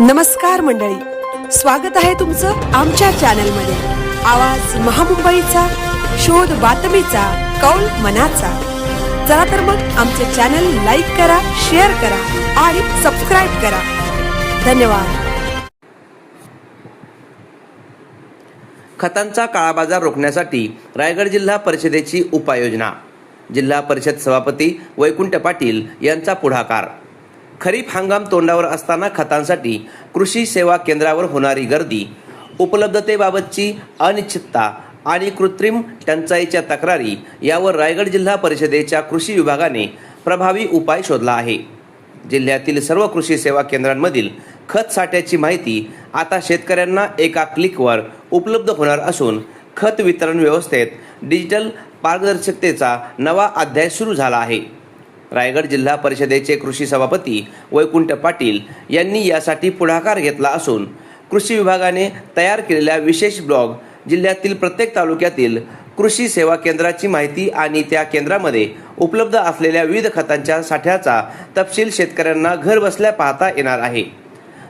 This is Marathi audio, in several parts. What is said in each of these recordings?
नमस्कार मंडळी, स्वागत आहे तुमचं आमच्या चॅनलमध्ये। आवाज महामुंबईचा, शोध बातमीचा, कौल मनाचा। चला तर मग आमचे चॅनल लाईक करा, शेअर करा आणि सबस्क्राइब करा। धन्यवाद। खतांचा काळाबाजार रोखण्यासाठी रायगड जिल्हा परिषदेची उपाययोजना। जिल्हा परिषद सभापती वैकुंठ पाटील यांचा पुढाकार। खरीप हंगाम तोंडावर असताना खतांसाठी कृषी सेवा केंद्रावर होणारी गर्दी, उपलब्धतेबाबतची अनिश्चितता आणि कृत्रिम टंचाईच्या तक्रारी यावर रायगड जिल्हा परिषदेच्या कृषी विभागाने प्रभावी उपाय शोधला आहे। जिल्ह्यातील सर्व कृषी सेवा केंद्रांमधील खत साठ्याची माहिती आता शेतकऱ्यांना एका क्लिकवर उपलब्ध होणार असून खत वितरण व्यवस्थेत डिजिटल पारदर्शकतेचा नवा अध्याय सुरू झाला आहे। रायगड जिल्हा परिषदेचे कृषी सभापती वैकुंठ पाटील यांनी यासाठी पुढाकार घेतला असून कृषी विभागाने तयार केलेल्या विशेष ब्लॉग जिल्ह्यातील प्रत्येक तालुक्यातील कृषी सेवा केंद्राची माहिती आणि त्या केंद्रामध्ये उपलब्ध असलेल्या विविध खतांच्या साठ्याचा तपशील शेतकऱ्यांना घर बसल्या पाहता येणार आहे।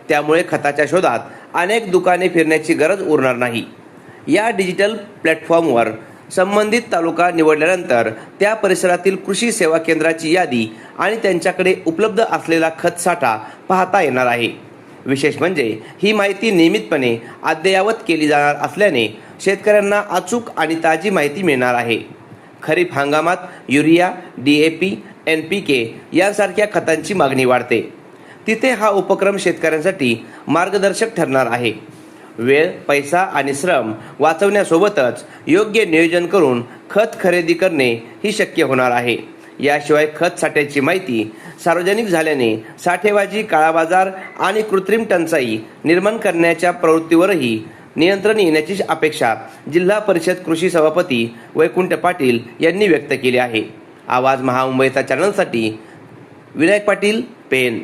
त्यामुळे खताच्या शोधात अनेक दुकाने फिरण्याची गरज उरणार नाही। या डिजिटल प्लॅटफॉर्मवर संबंधित तालुका निवडल्यानंतर त्या परिसरातील कृषी सेवा केंद्राची यादी आणि त्यांच्याकडे उपलब्ध असलेला खत साठा पाहता येणार आहे। विशेष म्हणजे ही माहिती नियमितपणे अद्ययावत केली जाणार असल्याने शेतकऱ्यांना अचूक आणि ताजी माहिती मिळणार आहे। खरीप हंगामात युरिया, DAP, NPK यांसारख्या खतांची मागणी वाढते। तिथे हा उपक्रम शेतकऱ्यांसाठी मार्गदर्शक ठरणार आहे। वेळ, पैसा आणि श्रम वाचवण्यासोबतच योग्य नियोजन करून खत खरेदी करणे ही शक्य होणार आहे। याशिवाय खत साठ्याची माहिती सार्वजनिक झाल्याने साठेबाजी, काळाबाजार आणि कृत्रिम टंचाई निर्माण करण्याच्या प्रवृत्तीवरही नियंत्रण येण्याची अपेक्षा जिल्हा परिषद कृषी सभापती वैकुंठ पाटील यांनी व्यक्त केली आहे। आवाज महामुंबईचा चॅनलसाठी विनायक पाटील, पेन।